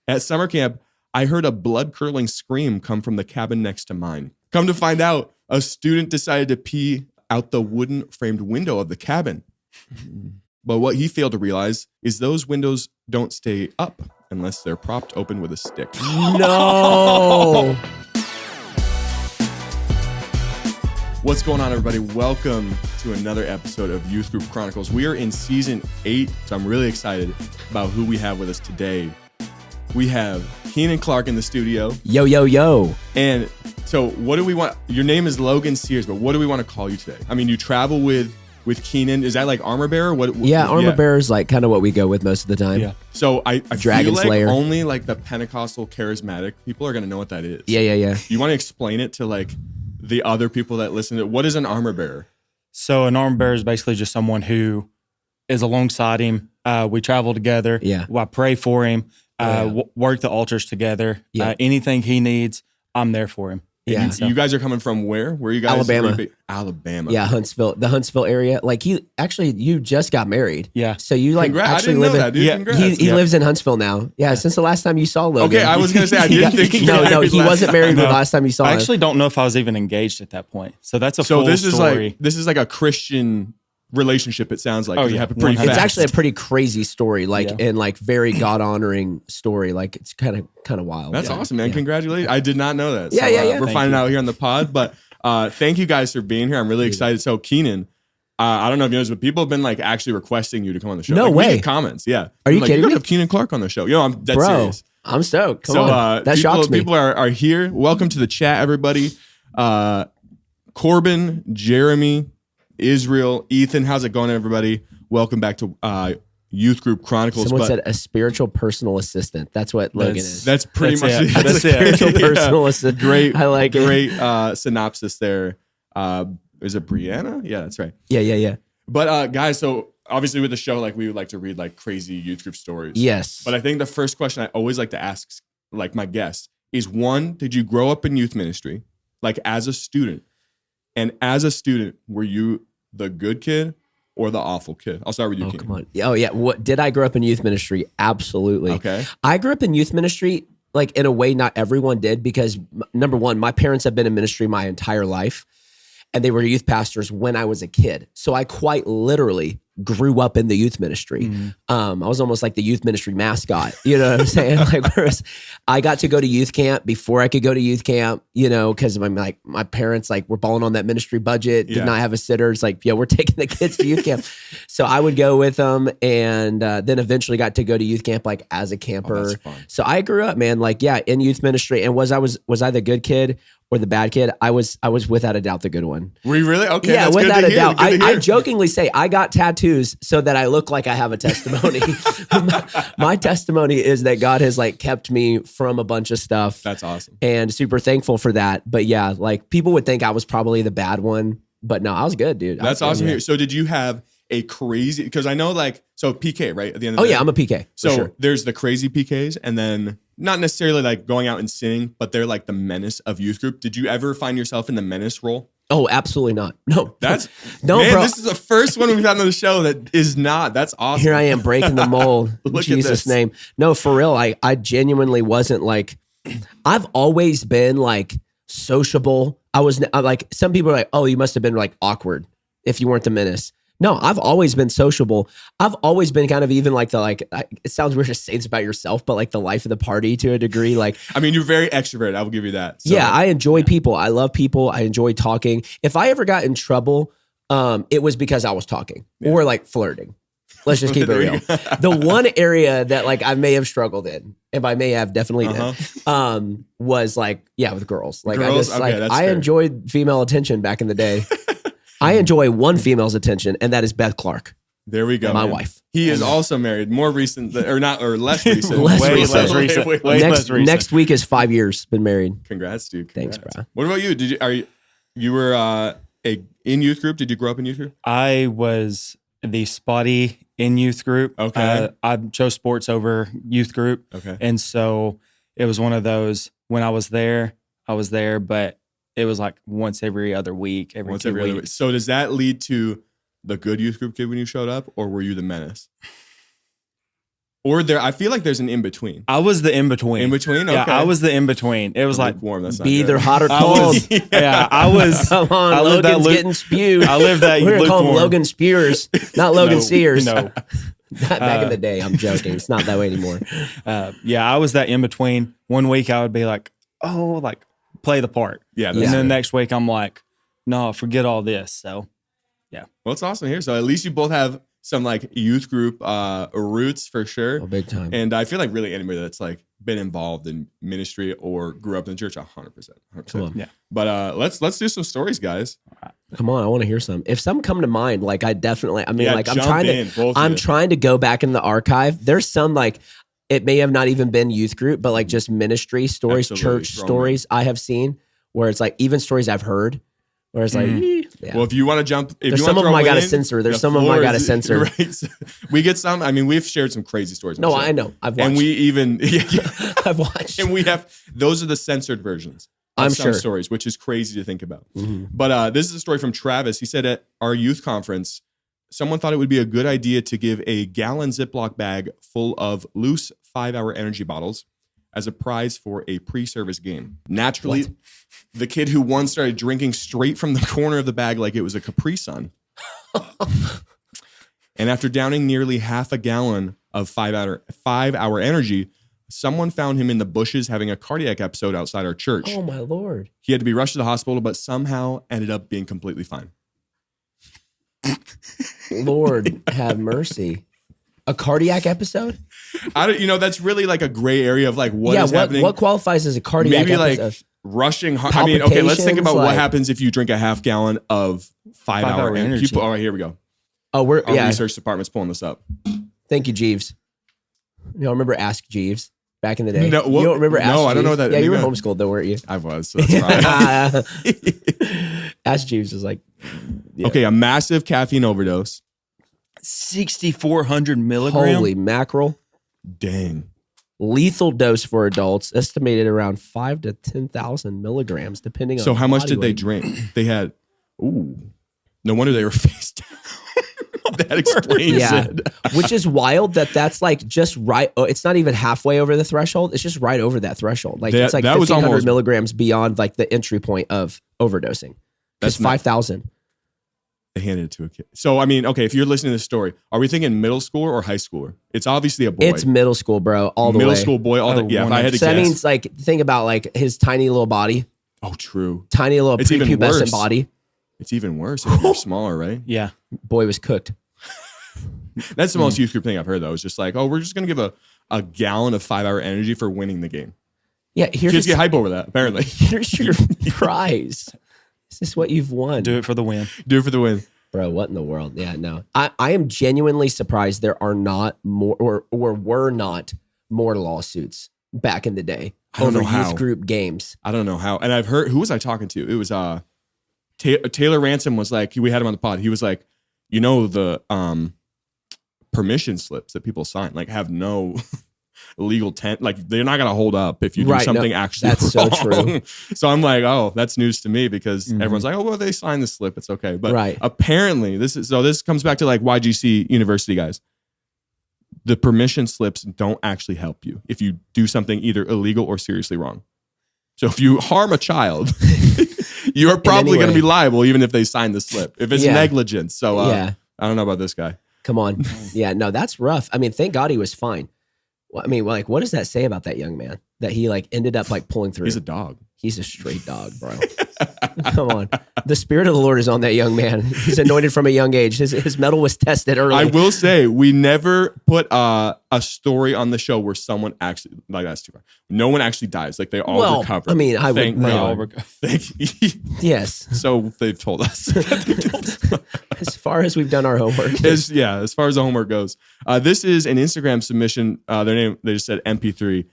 At summer camp, I heard a blood-curdling scream come from the cabin next to mine. Come to find out, a student decided to pee out the wooden framed window of the cabin. But what he failed to realize is those windows don't stay up unless they're propped open with a stick. No. What's going on, everybody? Welcome to another episode of Youth Group Chronicles. We are in season 8, so I'm really excited about who we have with us today. We have Keenan Clark in the studio. Yo, yo, yo. And so what do we want? Your name is Logan Sears, but what do we want to call you today? I mean, you travel with Keenan. Is that like armor bearer? Armor bearer is like kind of what we go with most of the time. Yeah. So I Dragon feel like Slayer. only like the Pentecostal charismatic people are going to know what that is. Yeah. You want to explain it to like the other people that listen to it? What is an armor bearer? So an armor bearer is basically just someone who is alongside him. We travel together. Yeah. I pray for him. Work the altars together. Yeah. Anything he needs, I'm there for him. Yeah. You guys are coming from where? Where are you guys? Alabama. Alabama. Yeah, the Huntsville area. Like you just got married. Yeah. So you like Congrats. actually I didn't live know in. that, dude. Yeah. Congrats. He lives in Huntsville now. Yeah, since the last time you saw Logan. Okay, I was gonna say I didn't think he got No, married he last wasn't time. married the No. last time you saw I him. actually don't know if I was even engaged at that point. So that's a So full this is story. like a Christian relationship. It sounds like. 'Cause it yeah. happened pretty 100%. fast. It's actually a pretty crazy story, like Yeah. and like very God honoring story. Like it's kind of wild. That's Yeah. awesome, man. Yeah. Congratulations. I did not know that. Yeah, yeah. We're Thank finding you. out here on the pod, but thank you guys for being here. I'm really excited. So Keenan, I don't know if you know this, but people have been like actually requesting you to come on the show. No Like, we way. get comments. Yeah. Are you Like, kidding You me? have Keenan Clark on the show. I'm dead Bro, serious. I'm stoked. Come So on. That shocks me. people are here. Welcome to the chat, everybody. Corbin, Jeremy, Israel, Ethan, how's it going, everybody? Welcome back to Youth Group Chronicles. Someone But said a spiritual personal assistant. That's what Logan is. that's pretty much That's it. it. That's That's it. Spiritual Yeah. personal assistant. Great. I like it. Great synopsis there. Is it Brianna? Yeah, that's right. Yeah. But guys, so obviously with the show, like we would like to read like crazy youth group stories. Yes. But I think the first question I always like to ask like my guests is, one, did you grow up in youth ministry like as a student? And as a student, were you the good kid or the awful kid? I'll start with you, Oh, Keenan. come on. Oh, yeah. What did I grow up in youth ministry? Absolutely. Okay. I grew up in youth ministry, like in a way not everyone did, because number one, my parents have been in ministry my entire life, and they were youth pastors when I was a kid. So I quite literally grew up in the youth ministry. Mhm. I was almost like the youth ministry mascot. You know what I'm saying? Like, whereas I got to go to youth camp before I could go to youth camp, because I'm like, my parents like were balling on that ministry budget, Yeah. did not have a sitter. It's like, we're taking the kids to youth camp. So I would go with them, and then eventually got to go to youth camp like as a Oh, camper. that's fun. So I grew up, man, like, in youth ministry. And was I the good kid or the bad kid? I was without a doubt the good one. Were you really? Okay. Yeah, that's without good to a hear. doubt. Good to I hear. jokingly say I got tattoos so that I look like I have a testimony. my testimony is that God has like kept me from a bunch of stuff. That's awesome. And super thankful for that. But yeah, like people would think I was probably the bad one, but no, I was good, dude. That's awesome to hear. So did you have a crazy, because I know like, so PK, right? At the end of Oh the day. yeah, I'm a PK. So for sure. there's the crazy PKs, and then not necessarily like going out and sinning, but they're like the menace of youth group. Did you ever find yourself in the menace role? Oh, absolutely not. No, That's no, man, bro. this is the first one we've had on the show that is not. That's awesome. Here I am breaking the mold. In Look at Jesus' this. name. No, for real. I genuinely wasn't like, I've always been like sociable. I'm like, some people are like, oh, you must have been like awkward if you weren't the menace. No, I've always been sociable. I've always been kind of even like it sounds weird to say this about yourself, but like the life of the party to a degree. Like, I mean, you're very extroverted. I will give you that. So, yeah, I enjoy people. I love people. I enjoy talking. If I ever got in trouble, it was because I was talking or like flirting. Let's just keep it There you real. go. The one area that like I may have struggled in, if I may have definitely did, was like, with girls. Like Girls? I just Okay, that's I fair. enjoyed female attention back in the day. I enjoy one female's attention, and that is Beth Clark, There we go. my man. wife. He is also married. More recent, or less recent. Less Way recent. less recent. Wait. Way less Next recent. next week is 5 years been married. Congrats, dude. Thanks, Congrats. bro. What about you? You were in youth group? Did you grow up in youth group? I was the spotty in youth group. Okay. I chose sports over youth group. Okay. And so it was one of those, when I was there, but it was like once every other week, every Once 2 every other weeks. week. So does that lead to the good youth group kid when you showed up, or were you the menace? Or there, I feel like there's an in between. I was the in between. In between, okay. Yeah, I was the in between. It was like warm. That's not Be good. either hot or I cold. was, yeah, I was. Come on, I lived that Logan's getting spewed. I lived that. We're gonna call him lukewarm. Logan Spears, not Logan Sears. No, Back in the day, I'm joking. It's not that way anymore. yeah, I was that in between. One week I would be like, oh, like play the part. Yeah. And then next week I'm like, no, forget all this. So Well, it's awesome here. So at least you both have some like youth group roots for sure. Oh, big time. And I feel like really anybody that's like been involved in ministry or grew up in the church, 100%. Come on. yeah. But let's do some stories, guys. Come on, I want to hear some. If some come to mind, like I definitely, I mean, Yeah, like I'm jump trying in, to, both of I'm you. trying to go back in the archive. There's some like, it may have not even been youth group, but like just ministry stories, Absolutely. church Throw 'em stories I have seen where it's like even stories I've heard where it's like, yeah. Well, if you want to jump, if There's you some want of them I gotta in, censor. There's the some of them I floor gotta is- censor. Right. So we get some. I mean, we've shared some crazy stories. on No, the show. I know. I've watched. And we even, I've watched. and we have, those are the censored versions. Of I'm some sure. stories, which is crazy to think about. Mhm. But this is a story from Travis. He said at our youth conference, someone thought it would be a good idea to give a gallon Ziploc bag full of loose 5-hour energy bottles as a prize for a pre-service game. Naturally, What? the kid who won started drinking straight from the corner of the bag like it was a Capri Sun. And after downing nearly half a gallon of 5-hour energy, someone found him in the bushes having a cardiac episode outside our church. Oh my Lord. He had to be rushed to the hospital, but somehow ended up being completely fine. Lord have mercy. A cardiac episode? I don't, that's really like a gray area of like what is what happening. what qualifies as a cardiac Maybe like episode? rushing. I mean, okay, let's think about Palpitations, what like- happens if you drink a half gallon of 5-hour 5-hour energy. energy. All right, here we go. Oh, we're Our yeah. research department's pulling this up. Thank you, Jeeves. You remember Ask Jeeves back in the day? No, what- you don't remember Ask no, Jeeves? I don't know that Yeah, you were anymore. homeschooled though, weren't you? I was. So that's fine. Ask Jeeves was like, yeah. Okay, a massive caffeine overdose. 6,400 milligrams. Holy mackerel. Dang. Lethal dose for adults, estimated around 5 to 10,000 milligrams, depending on So how much body did they weight. drink? They had, no wonder they were face down. That explains Yeah, it. which is wild that's like just right. Oh, it's not even halfway over the threshold. It's just right over that threshold. Like it's like That was 1,500 almost- milligrams beyond like the entry point of overdosing. Because That's not- 5,000. They handed it to a kid. So, I mean, okay, if you're listening to this story, are we thinking middle schooler or high schooler? It's obviously a boy. It's middle school, bro. All the middle way. school boy. All Oh, the, yeah, if I had to So that guess. means like think about like his tiny little body, Oh, true. tiny little It's even prepubescent worse. body. It's even worse if you're smaller, right? Yeah. Boy was cooked. That's the most youth group thing I've heard, though. It's just like, oh, we're just going to give a gallon of 5-hour energy for winning the game. Yeah, Kids here's get hype over that, apparently. here's your prize. Is this what you've won? Do it for the win. Do it for the win. Bro, what in the world? Yeah, no. I am genuinely surprised there are not more or were not more lawsuits back in the day I don't over know how. youth group games. I don't know how. And I've heard, who was I talking to? It was Taylor Ransom was like, we had him on the pod. He was like, the permission slips that people sign, like have no legal like they're not going to hold up if you do Right, no, something actually that's so wrong. true. So I'm like, oh, that's news to me because Mhm. everyone's like, oh, well, they signed the slip. It's okay. But Right. apparently this comes back to like YGC University guys. The permission slips don't actually help you if you do something either illegal or seriously wrong. So if you harm a child, you are probably any going to way. be liable even if they sign the slip, if it's Yeah. negligence. So Yeah. I don't know about this guy. Come on. Yeah, no, that's rough. I mean, thank God he was fine. Well, I mean, like, what does that say about that young man that he like ended up like pulling through? He's a dog. He's a straight dog, bro. Come on. The spirit of the Lord is on that young man. He's anointed from a young age. His metal was tested early. I will say we never put a story on the show where someone actually, like, that's too far. No one actually dies. Like they all well, recover. I mean, I would. Thank no. God. Yes. So they've told us. As far as we've done our homework. As far as the homework goes. This is an Instagram submission. They just said MP3.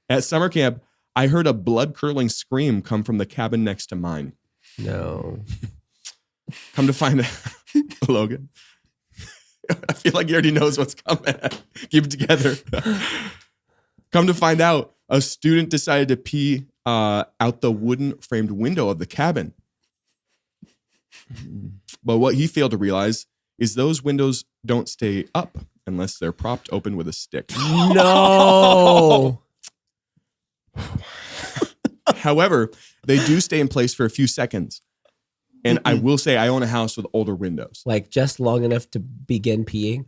At summer camp, I heard a blood-curdling scream come from the cabin next to mine. No. Come to find out, Logan. I feel like he already knows what's coming. Keep it together. Come to find out, a student decided to pee out the wooden framed window of the cabin. But what he failed to realize is those windows don't stay up unless they're propped open with a stick. No. However, they do stay in place for a few seconds. And I will say I own a house with older windows. Like just long enough to begin peeing?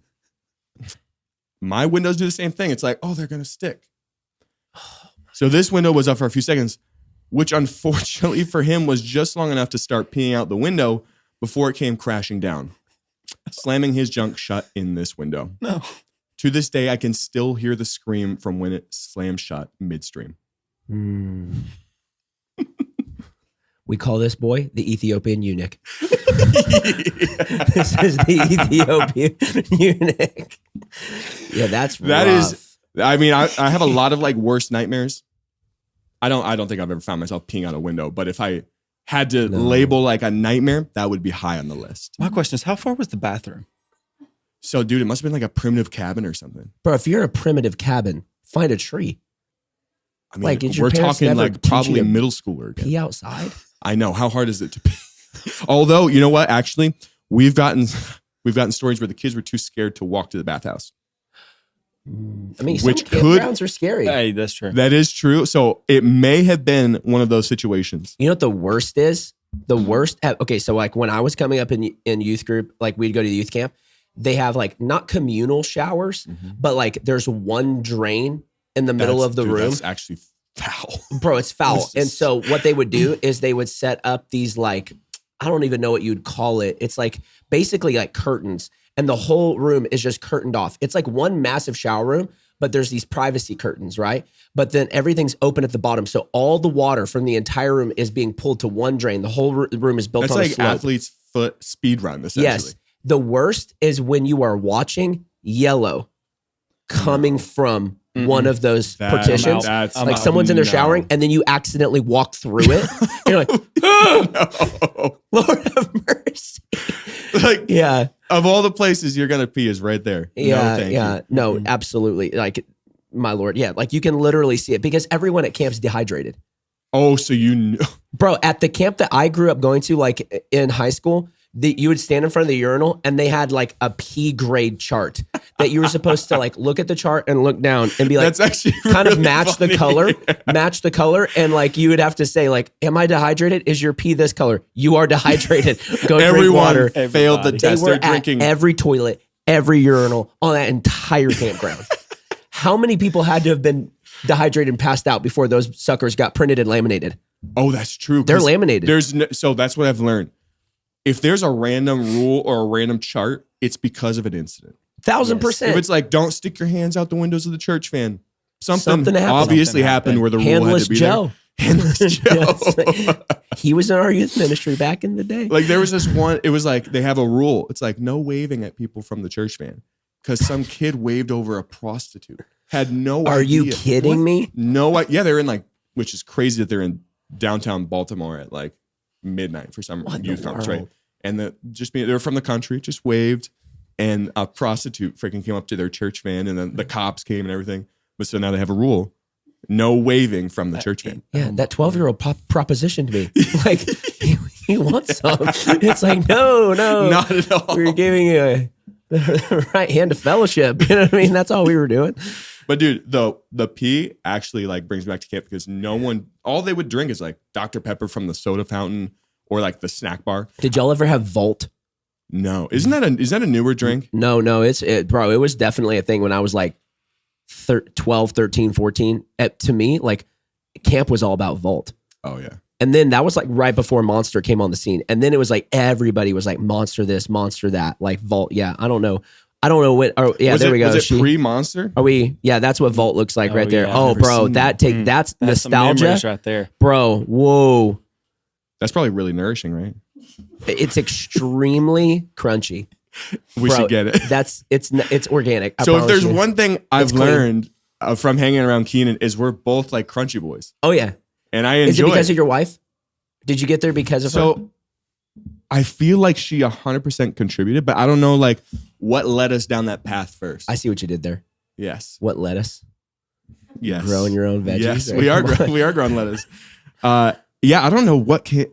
My windows do the same thing. It's like, oh, they're going to stick. So this window was up for a few seconds, which unfortunately for him was just long enough to start peeing out the window before it came crashing down, slamming his junk shut in this window. No. To this day, I can still hear the scream from when it slammed shut midstream. We call this boy the Ethiopian eunuch. This is the Ethiopian eunuch. Yeah, that rough. Is. I mean, I have a lot of like worst nightmares. I don't think I've ever found myself peeing out a window, but if I had to label like a nightmare, that would be high on the list. My question is, how far was the bathroom? So, dude, it must have been like a primitive cabin or something. Bro, if you're in a primitive cabin, find a tree. I mean, like, we're talking like probably middle schooler again. Pee outside? I know. How hard is it to pee? Although, you know what? Actually, we've gotten stories where the kids were too scared to walk to the bathhouse. I mean, some campgrounds are scary. Hey, that's true. That is true. So it may have been one of those situations. You know what the worst is? The worst. Okay, so like when I was coming up in youth group, like we'd go to the youth camp. They have like not communal showers, but like there's one drain in the middle of the room. That's actually foul. Bro, it's foul. And so what they would do is they would set up these like, I don't even know what you'd call it. It's like basically like curtains. And the whole room is just curtained off. It's like one massive shower room, but there's these privacy curtains, right? But then everything's open at the bottom. So all the water from the entire room is being pulled to one drain. The whole room is built on a slope. That's like athlete's foot speed run, essentially. Yes. The worst is when you are watching yellow coming from one of those partitions. Like someone's in there showering and then you accidentally walk through it. And you're like, oh, Lord have mercy. Like, yeah. Of all the places you're going to pee is right there. Yeah. No, absolutely. Like, my Lord. Yeah. Like you can literally see it because everyone at camp's dehydrated. Oh, so you knew. Bro, at the camp that I grew up going to, like in high school, you would stand in front of the urinal and they had like a pee grade chart that you were supposed to like look at the chart and look down and be like, that's actually kind really of match funny. match the color. And like, you would have to say like, am I dehydrated? Is your pee this color? You are dehydrated. Go drink water. Everyone failed the test. They were They're drinking at every toilet, every urinal on that entire campground. How many people had to have been dehydrated and passed out before those suckers got printed and laminated? Oh, that's true. They're laminated. So that's what I've learned. If there's a random rule or a random chart, it's because of an incident. 1,000%. If it's like, don't stick your hands out the windows of the church van, something happened. obviously happened where the rule had to be Joe. there. Handless Joe. He was in our youth ministry back in the day. Like there was this one, it was like, they have a rule. It's like no waving at people from the church van because some kid waved over a prostitute. Had no idea. Are you kidding me? No, yeah, they're in like, which is crazy that they're in downtown Baltimore at like midnight for some youth conference, right? And they were from the country, just waved, and a prostitute freaking came up to their church van, and then the cops came and everything. But so now they have a rule: no waving from the church van. Yeah, that 12-year-old propositioned me. Like he wants some. It's like no, not at all. We were giving you the right hand of fellowship. You know what I mean? That's all we were doing. But dude, the pee actually like brings me back to camp because all they would drink is like Dr. Pepper from the soda fountain or like the snack bar. Did y'all ever have Volt? No. Is that a newer drink? No, bro, it was definitely a thing when I was like 12, 13, 14. To me, like camp was all about Volt. Oh yeah. And then that was like right before Monster came on the scene. And then it was like everybody was like Monster this, Monster that, like Volt. Yeah, I don't know what. Oh, yeah, there we go. Was it pre-Monster? Are we? Yeah, that's what Volt looks like right there. Oh, bro, that's nostalgia right there, bro. Whoa, that's probably really nourishing, right? It's extremely crunchy. We should get it. It's organic. So if there's one thing I've learned from hanging around Keenan is we're both like crunchy boys. Oh yeah, and I enjoy. Is it because of your wife? Did you get there because of her? So I feel like she 100% contributed, but I don't know like what led us down that path first. I see what you did there. Yes. What lettuce? Yes. Growing your own veggies. Yes, we are growing lettuce. Yeah, I don't know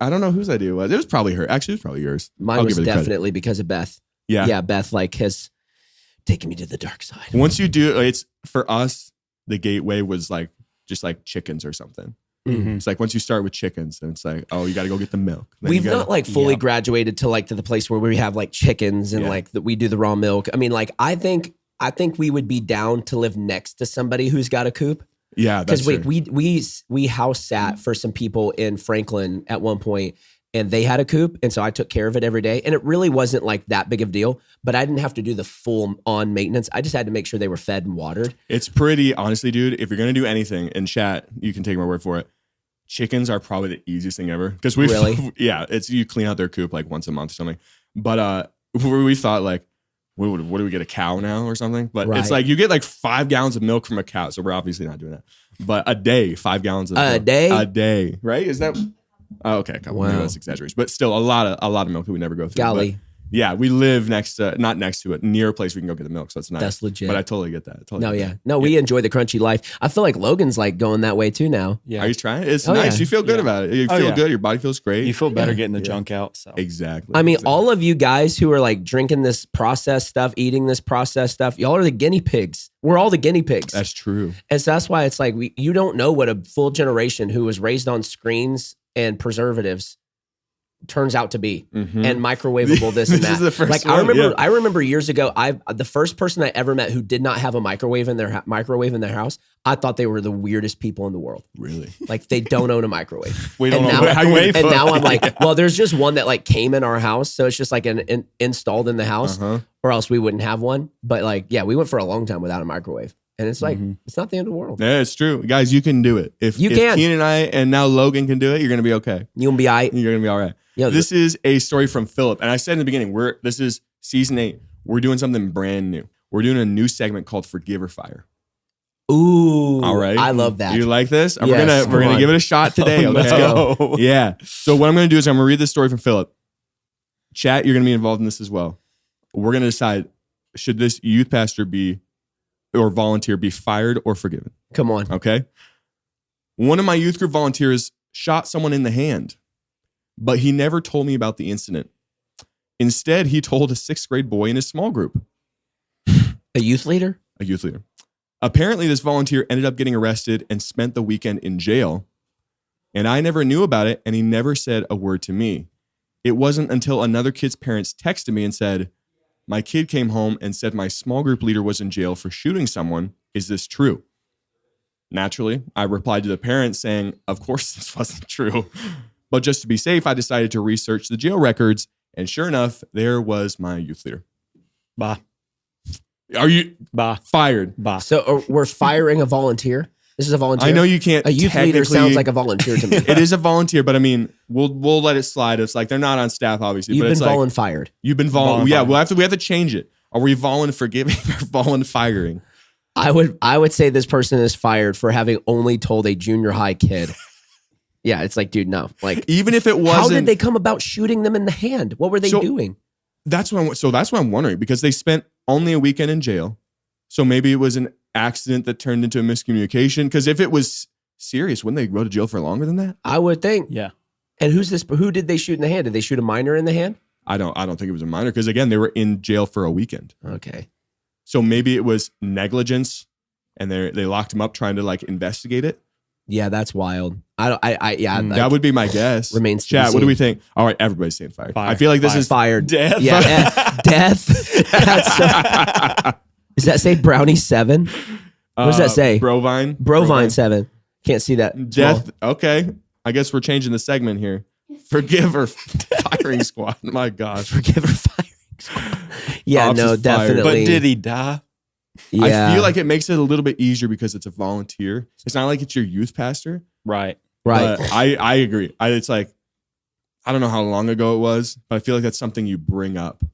I don't know whose idea it was. It was probably her. Actually, it was probably yours. Mine was definitely because of Beth. Yeah. Yeah, Beth like has taking me to the dark side. Once you do, it's for us, the gateway was like, just like chickens or something. Mhm. It's like once you start with chickens, then it's like, oh, you got to go get the milk. Then We've you gotta- not like fully yeah. graduated to like to the place where we have like chickens and Yeah. like that we do the raw milk. I mean, like I think we would be down to live next to somebody who's got a coop. Yeah, that's Because true. we house sat for some people in Franklin at one point, and they had a coop, and so I took care of it every day, and it really wasn't like that big of a deal. But I didn't have to do the full on maintenance. I just had to make sure they were fed and watered. It's pretty, honestly, dude, if you're going to do anything in chat, you can take my word for it. Chickens are probably the easiest thing ever. Because we Really? yeah, it's you clean out their coop like once a month or something. But we thought like, what do we get, a cow now or something? But Right. it's like you get like 5 gallons of milk from a cow. So we're obviously not doing that. But a day, 5 gallons of A milk. day? A day, right? Is that? Oh, okay, a couple. Maybe Wow. that's exaggeration. But still, a lot of milk that we never go through. Golly, But yeah, we live not next to it, near a place we can go get the milk. So it's nice. that's legit. But I totally get that. Totally No, get yeah. that. No, we enjoy the crunchy life. I feel like Logan's like going that way too now. Yeah. Are you trying? It's Oh, nice. yeah. You feel good Yeah. about it. You Oh, feel yeah. good. Your body feels great. You feel better Yeah. getting the Yeah. junk out. So Exactly. I mean, Exactly. all of you guys who are like drinking this processed stuff, eating this processed stuff, y'all are the guinea pigs. We're all the guinea pigs. That's true. And so that's why it's like you don't know what a full generation who was raised on screens and preservatives turns out to be, Mhm. and microwavable this and This that. is the first like one, yeah. I remember years ago, the first person I ever met who did not have a microwave in their house, I thought they were the weirdest people in the world. Really? Like they don't own a microwave. we don't And know now, what how you microwave. and now I'm Yeah. like, well, there's just one that like came in our house, so it's just like an installed in the house, Uh-huh. or else we wouldn't have one. But like, yeah, we went for a long time without a microwave, and it's like Mhm. it's not the end of the world. Yeah, it's true. Guys, you can do it. If You can. Keenan and I and now Logan can do it, you're going to be okay. You gonna be all right. You're going to be all right. You know, This is a story from Philip. And I said in the beginning, this is season 8. We're doing something brand new. We're doing a new segment called Forgive or Fire. ooh, All right. I love that. You like this? And Yes, we're come gonna on. give it a shot today. Oh, Okay. no. Yeah. So what I'm going to do is I'm going to read this story from Philip. Chat, you're going to be involved in this as well. We're going to decide, should this youth pastor or volunteer be fired or forgiven? Come on. Okay. One of my youth group volunteers shot someone in the hand, but he never told me about the incident. Instead, he told a 6th grade boy in his small group, A youth leader? a youth leader. Apparently, this volunteer ended up getting arrested and spent the weekend in jail. And I never knew about it, and he never said a word to me. It wasn't until another kid's parents texted me and said, my kid came home and said my small group leader was in jail for shooting someone. Is this true? Naturally, I replied to the parents saying, of course this wasn't true. But just to be safe, I decided to research the jail records. And sure enough, there was my youth leader. Bah. Are you Bah. fired? Bah. So we're firing a volunteer. This is a volunteer. I know you can't. A youth leader technically- sounds like a volunteer to me. It is a volunteer, but I mean, we'll let it slide. It's like they're not on staff, obviously. You've but been it's like, volun fired. You've been Volun Yeah, fired. we have to change it. Are we volun forgiving or volun firing? I would say this person is fired for having only told a junior high kid. Yeah, it's like, dude, no. Like, Even if it wasn't. how did they come about shooting them in the hand? What were they So- doing? That's what I'm wondering, because they spent only a weekend in jail. So maybe it was an accident that turned into a miscommunication. Because if it was serious, wouldn't they go to jail for longer than that? I would think. Yeah. And who did they shoot in the hand? Did they shoot a minor in the hand? I don't think it was a minor, because again, they were in jail for a weekend. Okay. So maybe it was negligence, and they locked him up trying to like investigate it. Yeah, that's wild. That would be my guess. remains to be Chat. What do seen. we think? All right, everybody's saying fired. Fire. I feel like this Fire. is fired. Death. Yeah, death. That's does that say Brownie 7? What does that say? Brovine. Brovine 7. Can't see that. Death. Okay. I guess we're changing the segment here. Forgive or firing squad. My gosh. Forgive or firing squad. Yeah, Ops no, is fired. definitely. But did he die? Yeah. I feel like it makes it a little bit easier because it's a volunteer. It's not like it's your youth pastor. Right. right. But I agree. It's like, I don't know how long ago it was, but I feel like that's something you bring up.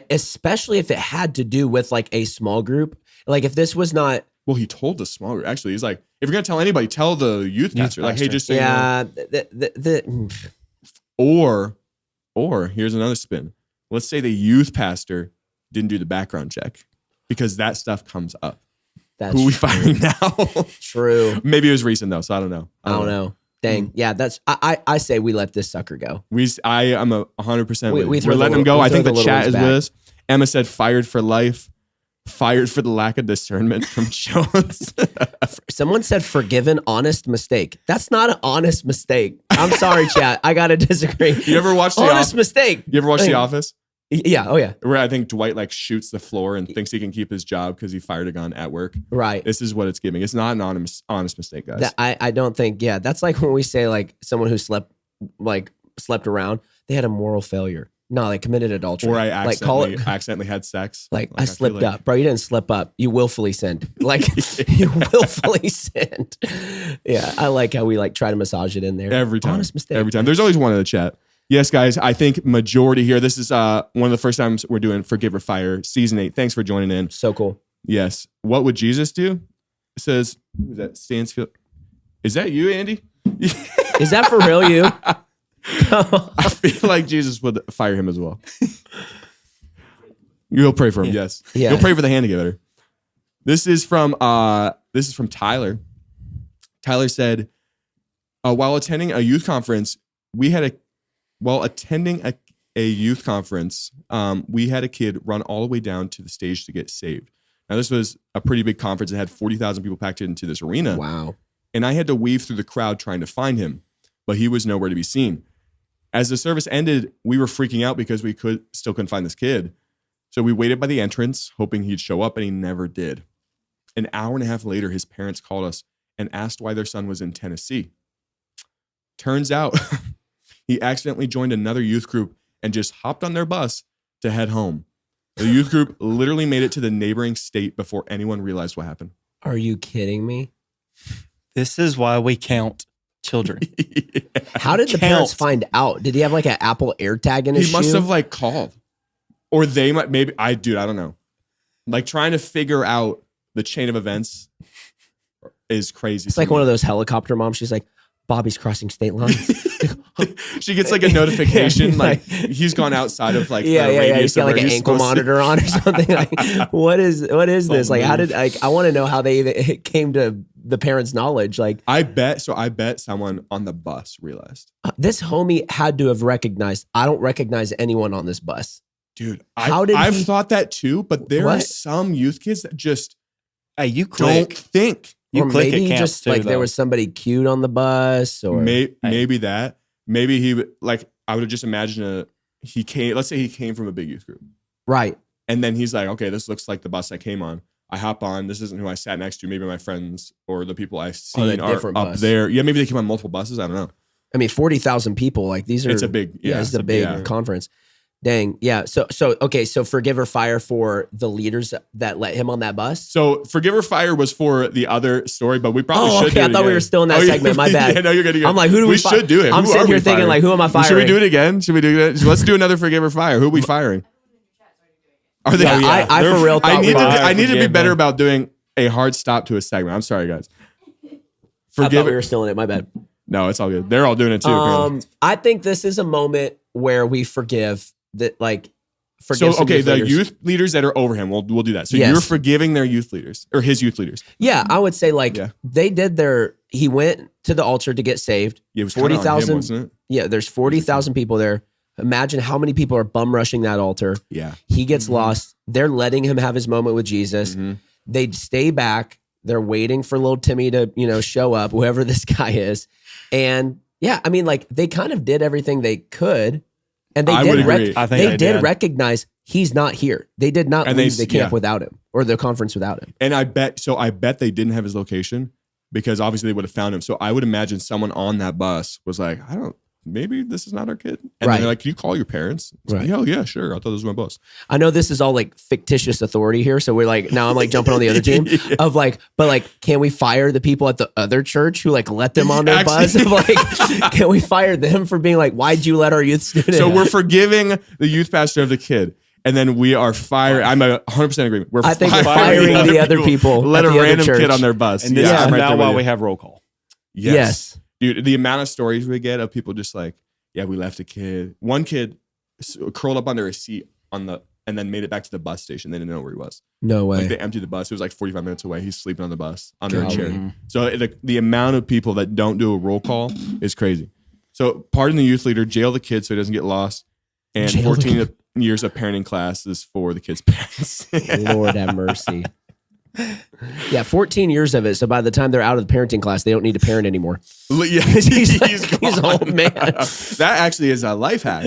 Especially if it had to do with like a small group. Like if this was not. Well, he told the small group. Actually, he's like, if you're going to tell anybody, tell the youth pastor. Like, hey, pastor. just so you know. Yeah. Or here's another spin. Let's say the youth pastor didn't do the background check, because that stuff comes up. That's Who are we true. firing now? True. Maybe it was recent though, so I don't know. I don't know. Dang. Yeah, that's I say we let this sucker go. I am 100%. We We're throw the letting him little- go. we I throw think the the little chat ones is with back. us. Emma said fired for life. fired for the lack of discernment from Jones. Someone said forgiven, honest mistake. That's not an honest mistake. I'm sorry, chat. I gotta disagree. You ever watch honest mistake? You ever watch The Office? Yeah. Oh yeah. Where I think Dwight like shoots the floor and thinks he can keep his job because he fired a gun at work. Right. This is what it's giving. It's not an honest mistake, guys. I don't think. Yeah, that's like when we say like someone who slept around. They had a moral failure. No, they committed adultery. Or I accidentally, accidentally had sex. Like I slipped up. Bro, you didn't slip up. You willfully sinned. Like you willfully sinned. Yeah, I like how we like try to massage it in there. Every time. Honest mistake. Every time. There's always one in the chat. Yes, guys, I think majority here. This is one of the first times we're doing Forgive or Fire, season 8. Thanks for joining in. So cool. Yes. What would Jesus do? It says, who's that? Stansfield. Is that you, Andy? Is that for real, you? I feel like Jesus would fire him as well. You'll pray for him, yes. Yeah. You'll pray for the hand to get better. This is from Tyler. Tyler said, while attending a youth conference, we had a kid run all the way down to the stage to get saved. Now, this was a pretty big conference. It had 40,000 people packed into this arena. Wow. And I had to weave through the crowd trying to find him, but he was nowhere to be seen. As the service ended, we were freaking out because we still couldn't find this kid. So we waited by the entrance, hoping he'd show up, and he never did. An hour and a half later, his parents called us and asked why their son was in Tennessee. Turns out he accidentally joined another youth group and just hopped on their bus to head home. The youth group literally made it to the neighboring state before anyone realized what happened. Are you kidding me? This is why we count children. Yeah. How did the parents find out? Did he have like an Apple AirTag in his shoe? He must have like called. Or they might, maybe, I don't know. Like trying to figure out the chain of events is crazy. It's like one of those helicopter moms. She's like, Bobby's crossing state lines. She gets like a notification, like he's gone outside of like the radius. He's got like an ankle monitor on or something. Like, what is this? Like, how did I want to know how they even came to the parents' knowledge? Like, I bet someone on the bus realized. This homie had to have recognized. I don't recognize anyone on this bus, dude. I've thought that too, but there are some youth kids that just you click. Don't think. You click maybe it just too, like though. there was somebody cute on the bus, or maybe that. Maybe he like I would just imagine let's say he came from a big youth group. Right. And then he's like, okay, this looks like the bus I came on. I hop on. This isn't who I sat next to. Maybe my friends or the people I've seen are up bus. there. Yeah, maybe they came on multiple buses. I don't know. I mean, 40,000 people. Like these are. It's a big. Yeah, it's a big conference. Dang. Yeah. So okay. So forgive or fire for the leaders that let him on that bus. So forgive or fire was for the other story, but we probably should. Okay. I thought we were still in that segment. My bad. Yeah, no, you're good. I'm like, who do we should do it? I'm sitting here thinking like, who am I firing? Should we do it again? Should we do it? Let's do another forgive or fire. Who are we firing? Are they? Yeah, I for real. I need to be better about doing a hard stop to a segment. I'm sorry, guys. I thought we were still in it. My bad. No, it's all good. They're all doing it too. Apparently. I think this is a moment where we forgive that, like. So okay, the youth leaders that are over him, we'll do that. So you're forgiving their youth leaders or his youth leaders. Yeah, I would say like they did he went to the altar to get saved. Yeah, it was 40,000, wasn't it? Yeah, there's 40,000 people there. Imagine how many people are bum rushing that altar. Yeah. He gets lost. They're letting him have his moment with Jesus. Mm-hmm. They stay back. They're waiting for little Timmy to, show up, whoever this guy is. And yeah, I mean, like they kind of did everything they could. And they did recognize he's not here. They did not leave the camp without him or the conference without him. And I bet they didn't have his location because obviously they would have found him. So I would imagine someone on that bus was like, maybe this is not our kid. And they're like, can you call your parents? Like, hell yeah, sure. I thought this was my bus. I know this is all like fictitious authority here. So we're like, now I'm like jumping on the other team of like, but like, can we fire the people at the other church who like let them on their bus? Of like, can we fire them for being like, why'd you let our youth student? So we're forgiving the youth pastor of the kid. And then we are firing. I'm 100% agreement. We're firing the other people. Let a random kid on their bus. And this is now why we have roll call. Yes. Dude, the amount of stories we get of people just like, yeah, we left a kid. One kid curled up under a seat and then made it back to the bus station. They didn't know where he was. No way. Like they emptied the bus. It was like 45 minutes away. He's sleeping on the bus under a chair. So the amount of people that don't do a roll call is crazy. So pardon the youth leader, jail the kid so he doesn't get lost. And years of parenting classes for the kids' parents. Lord have mercy. Yeah, 14 years of it. So by the time they're out of the parenting class, they don't need to parent anymore. Yeah, he's an old man. That actually is a life hack.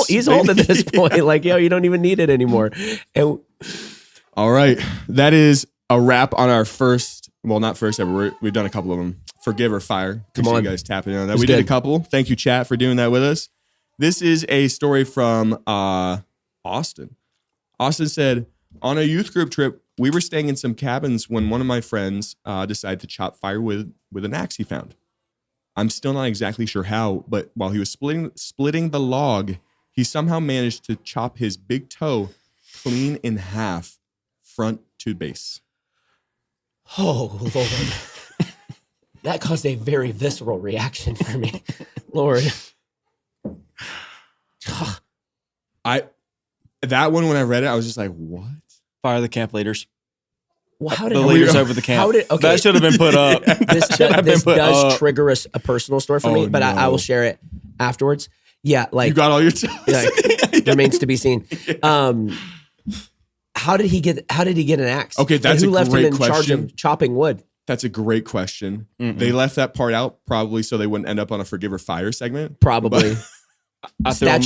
He's old at this point. Like, yo, you don't even need it anymore. And all right, that is a wrap on our first. Well, not first ever. We've done a couple of them. Forgive or fire. Come on, you guys tapping in on that. We did a couple. Thank you, chat, for doing that with us. This is a story from Austin. Austin said, on a youth group trip, we were staying in some cabins when one of my friends decided to chop firewood with an axe he found. I'm still not exactly sure how, but while he was splitting the log, he somehow managed to chop his big toe clean in half, front to base. Oh, Lord. That caused a very visceral reaction for me. Lord. That one, when I read it, I was just like, what? Fire the camp leaders. Well, how The leaders over the camp. That should have been put up. This does trigger a personal story for me, but I will share it afterwards. Yeah, like you got all your toes. Like, remains to be seen. How did he get an axe? Okay, that's and who a left great him in charge question. of chopping wood? That's a great question. They left that part out probably so they wouldn't end up on a Forgive or Fire segment. Probably. I threw him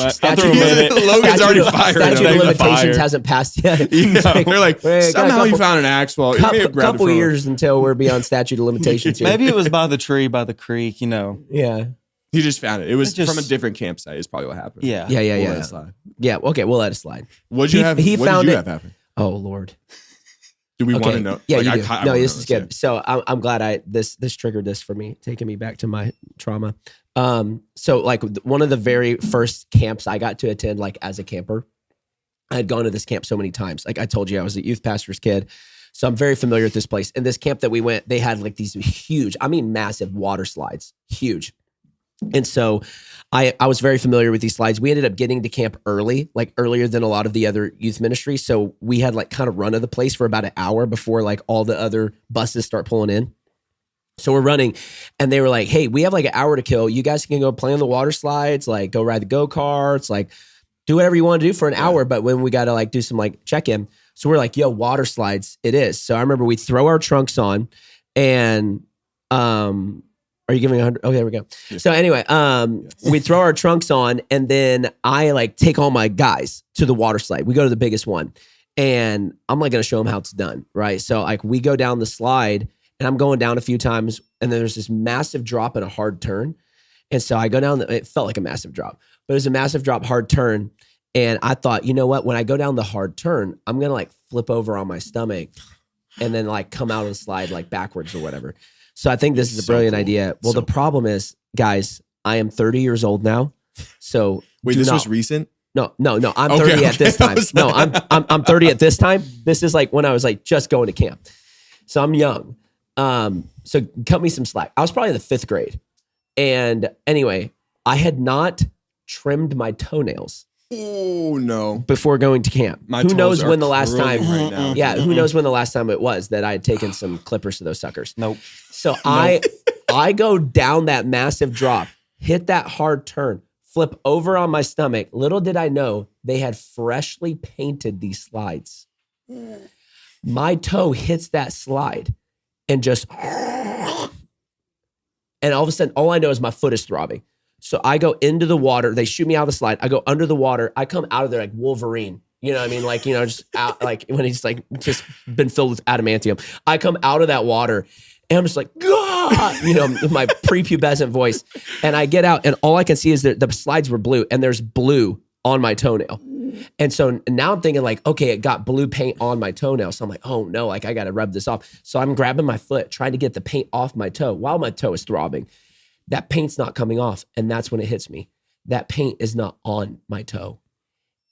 in. Logan's already fired. Statute of limitations hasn't passed yet. They're like, somehow you found an axe. Well, a couple years until we're beyond statute of limitations here. Maybe it was by the tree, by the creek, you know. Yeah. He just found it. It was from a different campsite is probably what happened. Yeah. Yeah. We'll let it slide. Yeah, okay, we'll let it slide. What did you have happen? Oh, Lord. Do we want to know? Yeah, you do. No, this is good. Yeah. So I'm glad this triggered this for me, taking me back to my trauma. So like one of the very first camps I got to attend, like as a camper, I had gone to this camp so many times. Like I told you, I was a youth pastor's kid. So I'm very familiar with this place. And this camp that we went, they had like these huge, massive water slides, huge. And so I was very familiar with these slides. We ended up getting to camp early, like earlier than a lot of the other youth ministries. So we had like kind of run of the place for about an hour before like all the other buses start pulling in. So we're running and they were like, hey, we have like an hour to kill. You guys can go play on the water slides, like go ride the go-karts, like do whatever you want to do for an hour. But when we got to like do some like check-in. So we're like, yo, water slides, it is. So I remember we throw our trunks on and, are you giving 100? Oh, there we go. Yeah. So anyway, we throw our trunks on and then I like take all my guys to the water slide. We go to the biggest one and I'm like going to show them how it's done. Right. So like we go down the slide and I'm going down a few times and then there's this massive drop and a hard turn. And so I go down, it felt like a massive drop, but it was a massive drop, hard turn. And I thought, you know what, when I go down the hard turn, I'm going to like flip over on my stomach and then like come out of the slide like backwards or whatever. So I think this is a brilliant idea. Well, the problem is, guys, I am 30 years old now. So wait, this was recent? No. I'm 30 at this time. No, I'm 30 at this time. This is like when I was like just going to camp. So I'm young. So cut me some slack. I was probably in the 5th grade. And anyway, I had not trimmed my toenails. Oh no! Before going to camp, who knows when the last time? Right now. Yeah, who knows when the last time it was that I had taken some clippers to those suckers? Nope. So I go down that massive drop, hit that hard turn, flip over on my stomach. Little did I know they had freshly painted these slides. My toe hits that slide, and just, and all of a sudden, all I know is my foot is throbbing. So I go into the water. They shoot me out of the slide. I go under the water. I come out of there like Wolverine. You know what I mean? Like, you know, just out, like when he's like just been filled with adamantium. I come out of that water and I'm just like, God, you know, with my prepubescent voice. And I get out and all I can see is that the slides were blue and there's blue on my toenail. And so now I'm thinking like, okay, it got blue paint on my toenail. So I'm like, oh no, like I got to rub this off. So I'm grabbing my foot, trying to get the paint off my toe while my toe is throbbing. That paint's not coming off. And that's when it hits me. That paint is not on my toe.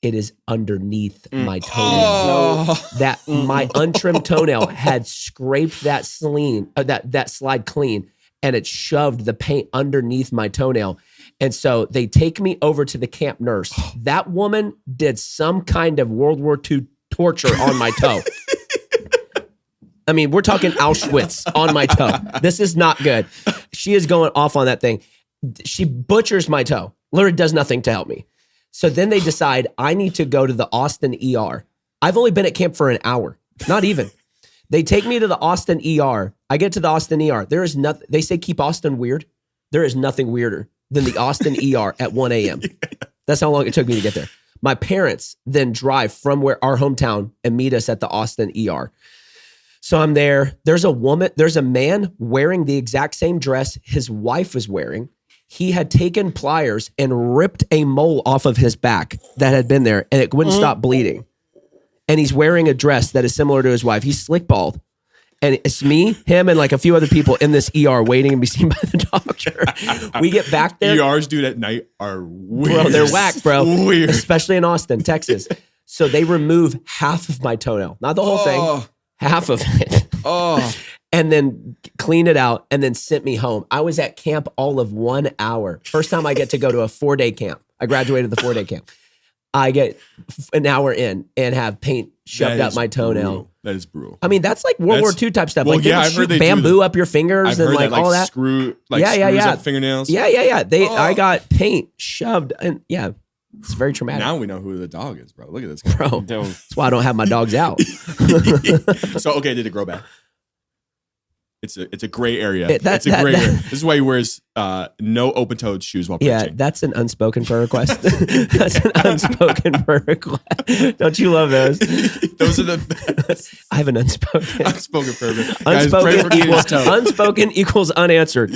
It is underneath my toenail. That my untrimmed toenail had scraped that slide clean and it shoved the paint underneath my toenail. And so they take me over to the camp nurse. That woman did some kind of World War II torture on my toe. I mean, we're talking Auschwitz on my toe. This is not good. She is going off on that thing. She butchers my toe. Literally does nothing to help me. So then they decide I need to go to the Austin ER. I've only been at camp for an hour, not even. They take me to the Austin ER. I get to the Austin ER. There is nothing. They say keep Austin weird. There is nothing weirder than the Austin ER at 1 a.m. That's how long it took me to get there. My parents then drive from our hometown and meet us at the Austin ER. So I'm there. There's a man wearing the exact same dress his wife was wearing. He had taken pliers and ripped a mole off of his back that had been there, and it wouldn't stop bleeding. And he's wearing a dress that is similar to his wife. He's slick bald. And it's me, him, and like a few other people in this ER waiting to be seen by the doctor. We get back there. ERs, dude, at night are weird. Bro, they're whack, bro. Weird. Especially in Austin, Texas. So they remove half of my toenail. Not the whole thing. Half of it. And then clean it out and then sent me home. I was at camp all of 1 hour. First time I get to go to a 4-day camp. I graduated the 4-day camp. I get an hour in and have paint shoved up my toenail. Brutal. That is brutal. I mean, that's like World War II type stuff. Well, like they I've heard they bamboo up your fingers I've and heard like that, all that. Screws up fingernails. Yeah. I got paint shoved and it's very traumatic. Now we know who the dog is, bro. Look at this guy. Bro, that's why I don't have my dogs out. So, okay, did it grow back? It's a gray area. It's a gray area. This is why he wears no open-toed shoes while preaching. Yeah, that's an unspoken prayer request. That's an unspoken prayer request. Don't you love those? Those are the best. I have an unspoken. Unspoken prayer request. Unspoken equals unanswered.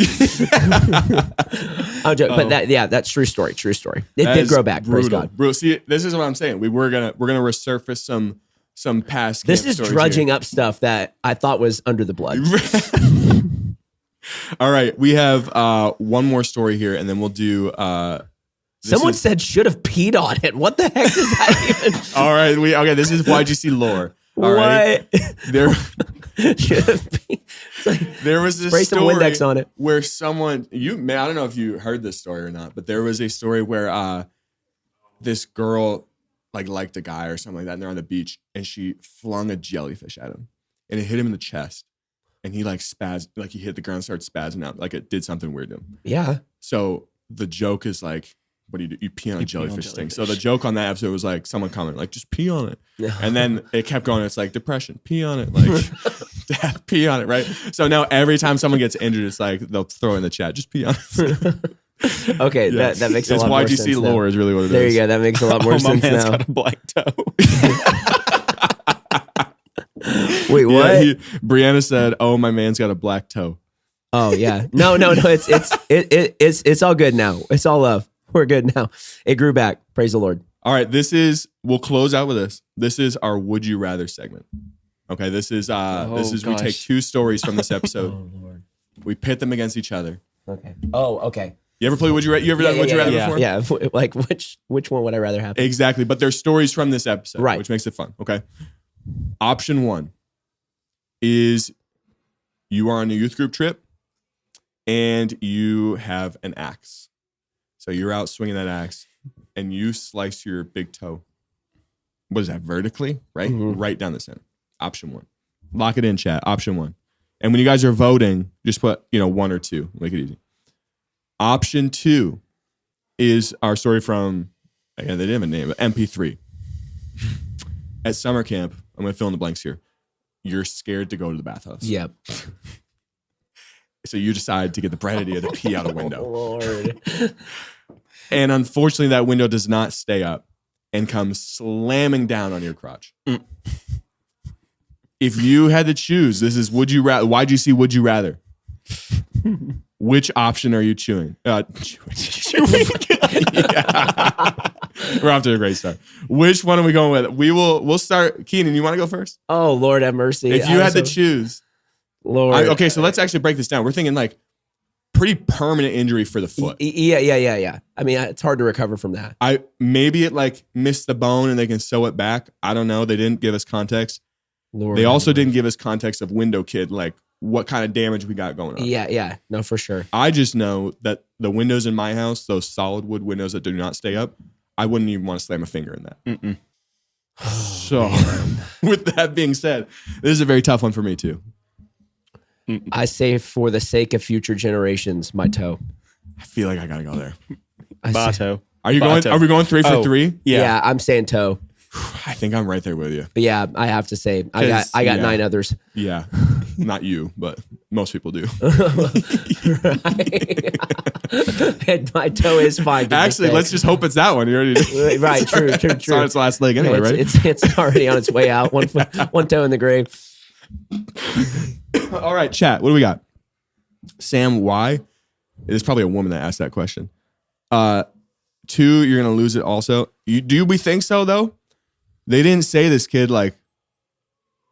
I'm joking, but that's true story. True story. It did grow back. Brutal. Praise God. Bro, see, this is what I'm saying. We're gonna resurface some past. This is drudging up stuff that I thought was under the blood. All right, we have one more story here, and then we'll do. Someone said should have peed on it. What the heck does that even? All right, this is YGC lore. All right, there should have peed. There was this spray some story Windex on it where someone I don't know if you heard this story or not, but there was a story where this girl liked a guy or something like that, and they're on the beach, and she flung a jellyfish at him, and it hit him in the chest, and he spazzed, he hit the ground, started spazzing out, like it did something weird to him. Yeah. So the joke is what do you do? You pee on a jellyfish thing. So the joke on that episode was someone commented just pee on it, and then it kept going. It's depression, pee on it, dad, pee on it, right? So now every time someone gets injured, it's they'll throw in the chat, just pee on it. Okay, that makes a lot more sense. YGC lore is really what it is. There you go. That makes a lot more sense my man's now. got a black toe. Wait, what? Brianna said, "Oh, my man's got a black toe." Oh yeah, no. It's all good now. It's all love. We're good now. It grew back. Praise the Lord. All right, we'll close out with this. This is our Would You Rather segment. Okay, this is we take two stories from this episode. Oh Lord. We pit them against each other. Okay. Oh, okay. You ever play Would You Rather? You ever done Would You Rather before? Yeah. Which one would I rather have? Exactly, but they're stories from this episode, right, which makes it fun. Okay. Option 1 is you are on a youth group trip and you have an axe. So you're out swinging that axe and you slice your big toe. What is that, vertically? Right? Mm-hmm. Right down the center. Option 1. Lock it in, chat. Option 1. And when you guys are voting, just put, 1 or 2. Make it easy. Option 2 is our story from, again, they didn't have a name, but MP3. At summer camp, I'm going to fill in the blanks here. You're scared to go to the bathhouse. Yep. So you decide to get the bright idea to pee out a window. Oh, Lord. And unfortunately, that window does not stay up and comes slamming down on your crotch. If you had to choose, this is Would You Rather, YGC Would You Rather. Which option are you chewing? Chewing. We're off to a great start. Which one are we going with? We'll start. Keenan, you want to go first? Oh, Lord have mercy. If you had to choose. Lord. Okay, so let's actually break this down. We're thinking pretty permanent injury for the foot. Yeah. I mean, it's hard to recover from that. Maybe it missed the bone and they can sew it back. I don't know. They didn't give us context. Lord, they also didn't give us context of window kid, what kind of damage we got going on. Yeah. No, for sure. I just know that the windows in my house, those solid wood windows that do not stay up, I wouldn't even want to slam a finger in that. So, with that being said, this is a very tough one for me too. I say for the sake of future generations, my toe. I feel like I gotta go there. Bato. Are you going? Are we going 3 for 3? Yeah, I'm saying toe. I think I'm right there with you. But yeah, I have to say, I got 9 others. Yeah, not you, but most people do. And my toe is fine. Actually, let's just hope it's that one. You already do. Right, true. It's on its last leg anyway, right? It's already on its way out. One toe in the grave. All right, chat. What do we got? Sam, why? It is probably a woman that asked that question. 2, you're gonna lose it. Also, do we think so though? They didn't say this kid like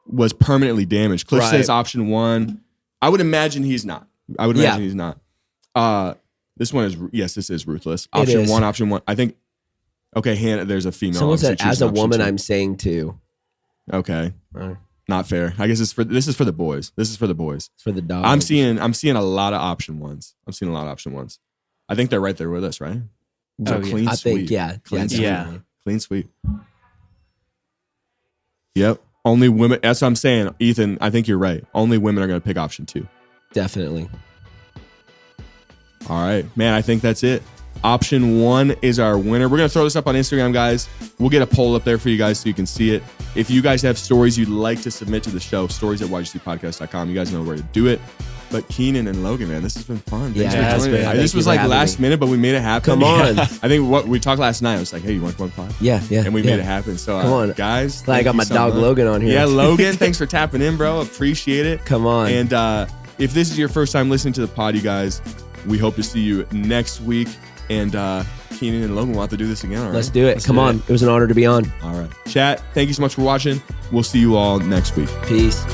was permanently damaged. Cliff says option 1. I would imagine he's not. He's not. This one is this is ruthless. Option 1. Option 1. I think. Okay, Hannah. There's a female. Someone said, as a woman, I'm saying 2. Okay. Not fair. I guess this is for the boys. It's for the dog. I'm seeing a lot of option 1s. I think they're right there with us, right? Clean sweep. Clean sweep. Yep. Only women. That's what I'm saying, Ethan. I think you're right. Only women are going to pick option 2. Definitely. All right, man. I think that's it. Option 1 is our winner. We're going to throw this up on Instagram, guys. We'll get a poll up there for you guys so you can see it. If you guys have stories you'd like to submit to the show, stories@ygcpodcast.com. You guys know where to do it. But Keenan and Logan, man, this has been fun. Thanks for joining me. This was like last minute, but we made it happen. Come on. I think what we talked last night, I was like, hey, you want to come on pod? Yeah. And we made it happen. So, come on, guys. I got my dog Logan on here. Yeah, Logan, thanks for tapping in, bro. Appreciate it. Come on. And if this is your first time listening to the pod, you guys, we hope to see you next week. And Keenan and Logan will have to do this again. All right? Let's do it. Come on. It was an honor to be on. All right. Chat, thank you so much for watching. We'll see you all next week. Peace.